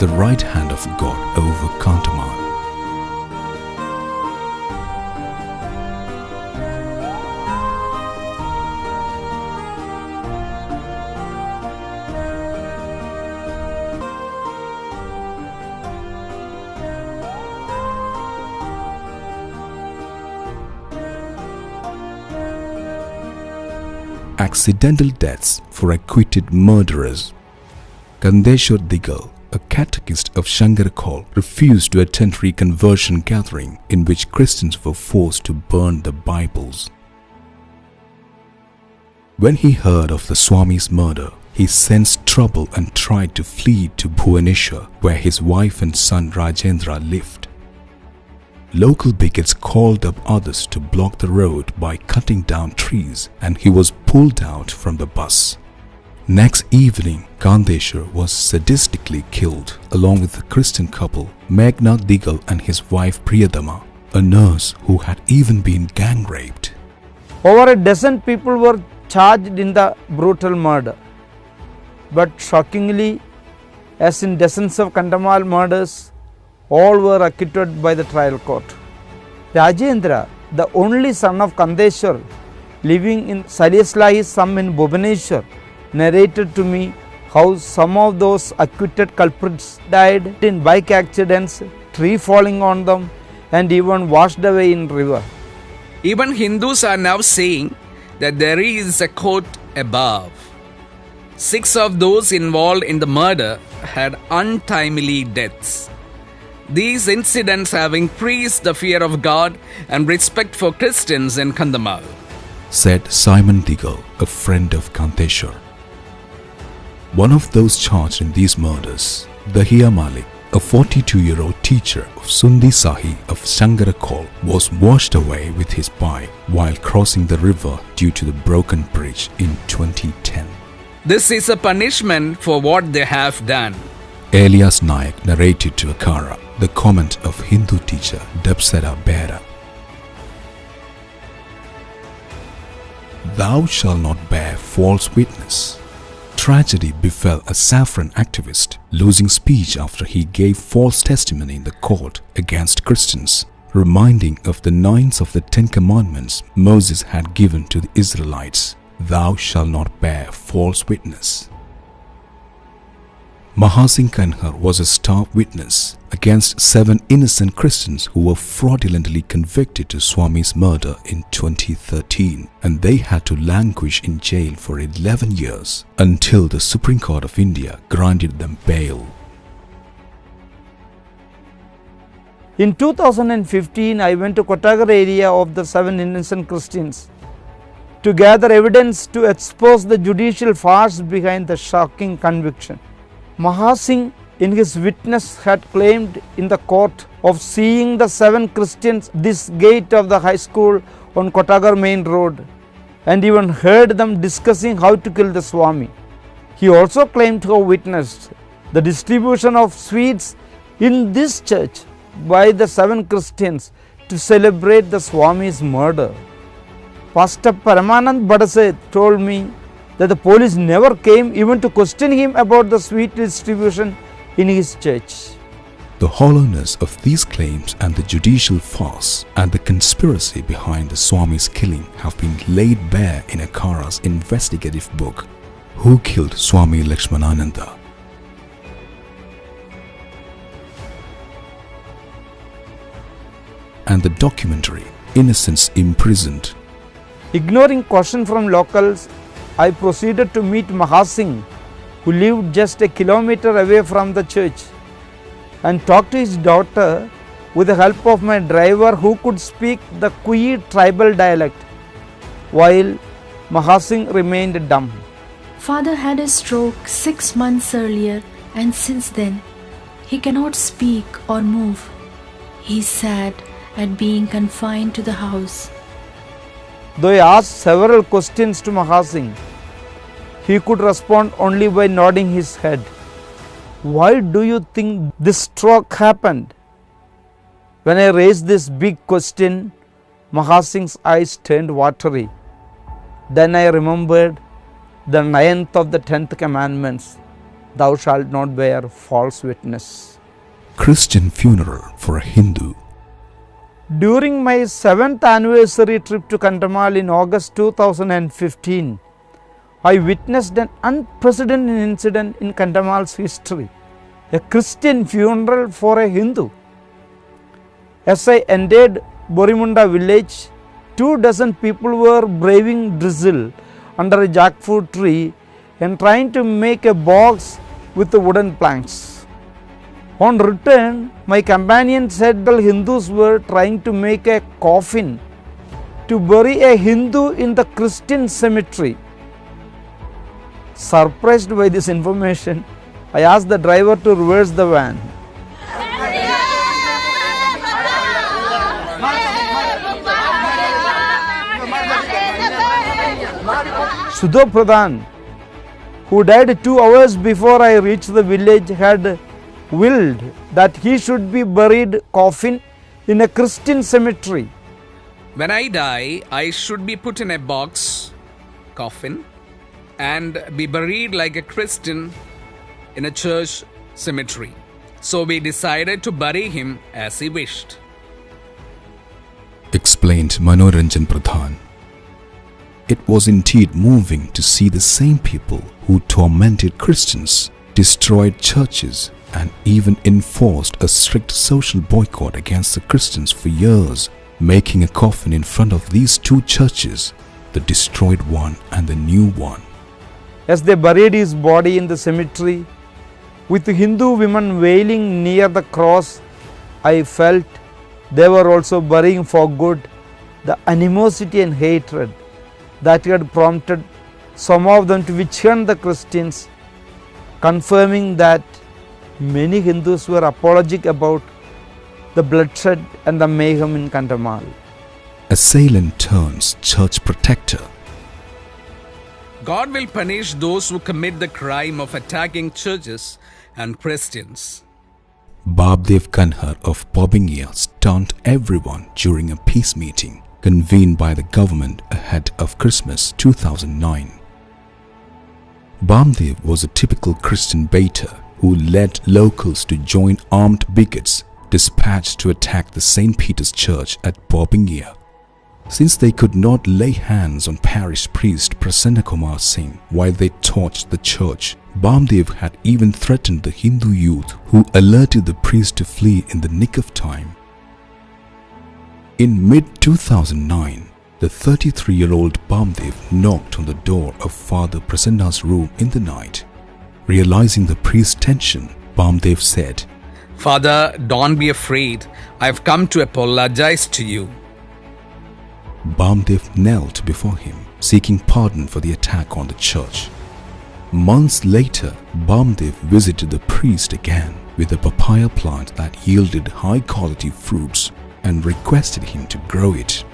the right hand of God over Kandhamal. Accidental deaths for acquitted murderers. Kandeshwar, a catechist of Shankarakol, refused to attend reconversion gathering in which Christians were forced to burn the Bibles. When he heard of the Swami's murder, he sensed trouble and tried to flee to Bhubaneswar, where his wife and son Rajendra lived. Local bigots called up others to block the road by cutting down trees, and he was pulled out from the bus. Next evening, Kandeshwar was sadistically killed along with a Christian couple, Meghna Digal and his wife Priyadama, a nurse who had even been gang raped. Over a dozen people were charged in the brutal murder. But shockingly, as in dozens of Kandhamal murders, all were acquitted by the trial court. Rajendra, the only son of Kandeshwar, living in Saliaslahi's sum in Bhubaneswar, narrated to me how some of those acquitted culprits died in bike accidents, tree falling on them, and even washed away in river. Even Hindus are now saying that there is a court above. 6 of those involved in the murder had untimely deaths. These incidents have increased the fear of God and respect for Christians in Kandhamal, said Simon Digal, a friend of Kandeshwar. One of those charged in these murders, Dahiya Malik, a 42-year-old teacher of Sundi Sahi of Shankarakol, was washed away with his bike while crossing the river due to the broken bridge in 2010. This is a punishment for what they have done. Elias Nayak narrated to Akara the comment of Hindu teacher Dapsara Behra. Thou shalt not bear false witness. Tragedy befell a saffron activist, losing speech after he gave false testimony in the court against Christians, reminding of the 9th of the 10 commandments Moses had given to the Israelites. Thou shalt not bear false witness. Mahasingh Kanhar was a star witness against 7 innocent Christians who were fraudulently convicted to Swami's murder in 2013, and they had to languish in jail for 11 years until the Supreme Court of India granted them bail. In 2015, I went to Kottagar area of the 7 innocent Christians to gather evidence to expose the judicial farce behind the shocking conviction. Mahasingh in his witness had claimed in the court of seeing the 7 Christians this gate of the high school on Kottagar main road, and even heard them discussing how to kill the Swami. He also claimed to have witnessed the distribution of sweets in this church by the 7 Christians to celebrate the Swami's murder. Pastor Paramanand Badase told me that the police never came even to question him about the sweet distribution in his church. The hollowness of these claims and the judicial farce and the conspiracy behind the Swami's killing have been laid bare in Akara's investigative book, Who Killed Swami Lakshmanananda? And the documentary, Innocents Imprisoned. Ignoring caution from locals, I proceeded to meet Mahasingh, who lived just a kilometer away from the church, and talked to his daughter with the help of my driver who could speak the KIWEI tribal dialect, while Mahasingh remained dumb. Father had a stroke 6 months earlier, and since then he cannot speak or move. He is sad at being confined to the house. Though I asked several questions to Mahasingh, he could respond only by nodding his head. Why do you think this stroke happened? When I raised this big question, Mahasingh's eyes turned watery. Then I remembered the 9th of the 10th commandments. thou shalt not bear false witness. Christian funeral for a Hindu. During my 7th anniversary trip to Kandhamal in August 2015, I witnessed an unprecedented incident in Kandhamal's history, a Christian funeral for a Hindu. As I entered Borimunda village, 24 people were braving drizzle under a jackfruit tree and trying to make a box with the wooden planks. On return, my companion said the Hindus were trying to make a coffin to bury a Hindu in the Christian cemetery. Surprised by this information, I asked the driver to reverse the van. Sudho Pradhan, who died 2 hours before I reached the village, had willed that he should be buried coffin in a Christian cemetery. When I die, I should be put in a box, coffin, and be buried like a Christian in a church cemetery. So we decided to bury him as he wished. Explained Manoranjan Pradhan. It was indeed moving to see the same people who tormented Christians, destroyed churches, and even enforced a strict social boycott against the Christians for years, making a coffin in front of these 2 churches, the destroyed one and the new one. As they buried his body in the cemetery, with Hindu women wailing near the cross, I felt they were also burying for good the animosity and hatred that had prompted some of them to witch hunt the Christians, confirming that many Hindus were apologetic about the bloodshed and the mayhem in Kandhamal. Assailant turns church protector. God will punish those who commit the crime of attacking churches and Christians. Babdev Kanhar of Bobingia stunned everyone during a peace meeting convened by the government ahead of Christmas 2009. Bamdev was a typical Christian baiter who led locals to join armed bigots dispatched to attack the St. Peter's Church at Bobingia. Since they could not lay hands on parish priest Prasanna Kumar Singh while they torched the church, Bamdev had even threatened the Hindu youth, who alerted the priest to flee in the nick of time. In mid-2009, the 33-year-old Bamdev knocked on the door of Father Prasanna's room in the night. Realizing the priest's tension, Bamdev said, Father, don't be afraid. I've come to apologize to you. Bamdev knelt before him, seeking pardon for the attack on the church. Months later, Bamdev visited the priest again with a papaya plant that yielded high-quality fruits and requested him to grow it.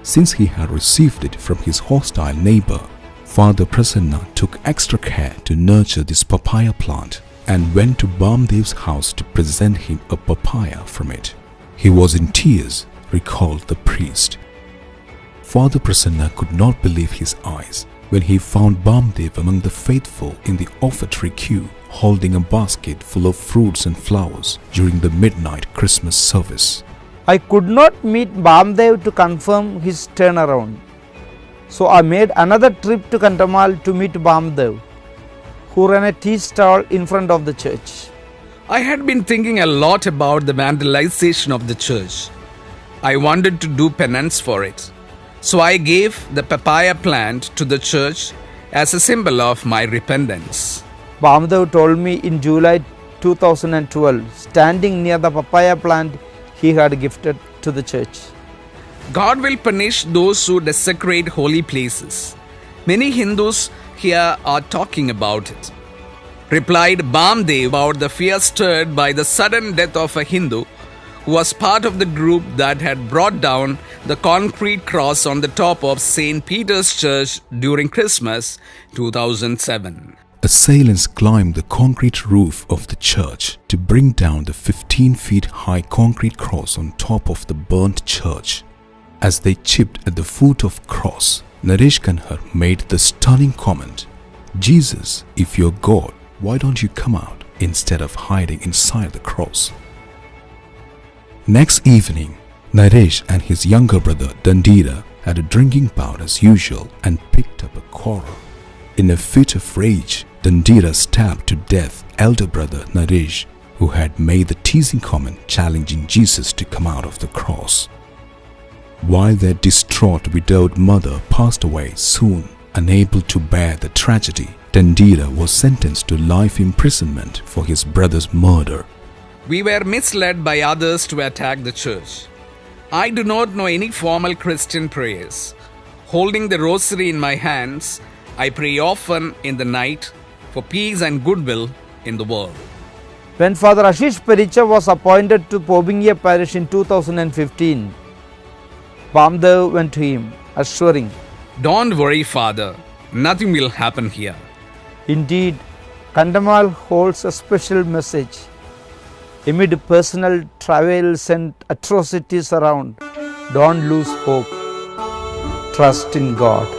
Since he had received it from his hostile neighbor, Father Prasanna took extra care to nurture this papaya plant and went to Bamdev's house to present him a papaya from it. He was in tears, recalled the priest. Father Prasanna could not believe his eyes when he found Bamdev among the faithful in the offertory queue, holding a basket full of fruits and flowers during the midnight Christmas service. I could not meet Bamdev to confirm his turnaround. So I made another trip to Kandhamal to meet Bamdev, who ran a tea stall in front of the church. I had been thinking a lot about the vandalization of the church. I wanted to do penance for it. So I gave the papaya plant to the church as a symbol of my repentance. Bamdev told me in July 2012, standing near the papaya plant he had gifted to the church. God will punish those who desecrate holy places. Many Hindus here are talking about it. Replied Bamdev about the fear stirred by the sudden death of a Hindu who was part of the group that had brought down the concrete cross on the top of St. Peter's Church during Christmas 2007. Assailants climbed the concrete roof of the church to bring down the 15 feet high concrete cross on top of the burnt church. As they chipped at the foot of cross, Naresh Kanhar made the stunning comment, Jesus, if you're God, why don't you come out instead of hiding inside the cross? Next evening, Naresh and his younger brother Dandira had a drinking bout as usual and picked up a quarrel. In a fit of rage, Dandira stabbed to death elder brother Naresh, who had made the teasing comment challenging Jesus to come out of the cross. While their distraught widowed mother passed away soon, unable to bear the tragedy, Dandira was sentenced to life imprisonment for his brother's murder. We were misled by others to attack the church. I do not know any formal Christian prayers. Holding the rosary in my hands, I pray often in the night for peace and goodwill in the world. When Father Ashish Pericha was appointed to Pobingia parish in 2015, Bamdev went to him, assuring, Don't worry, Father. Nothing will happen here. Indeed, Kandhamal holds a special message. Amid personal travails and atrocities around, don't lose hope. Trust in God.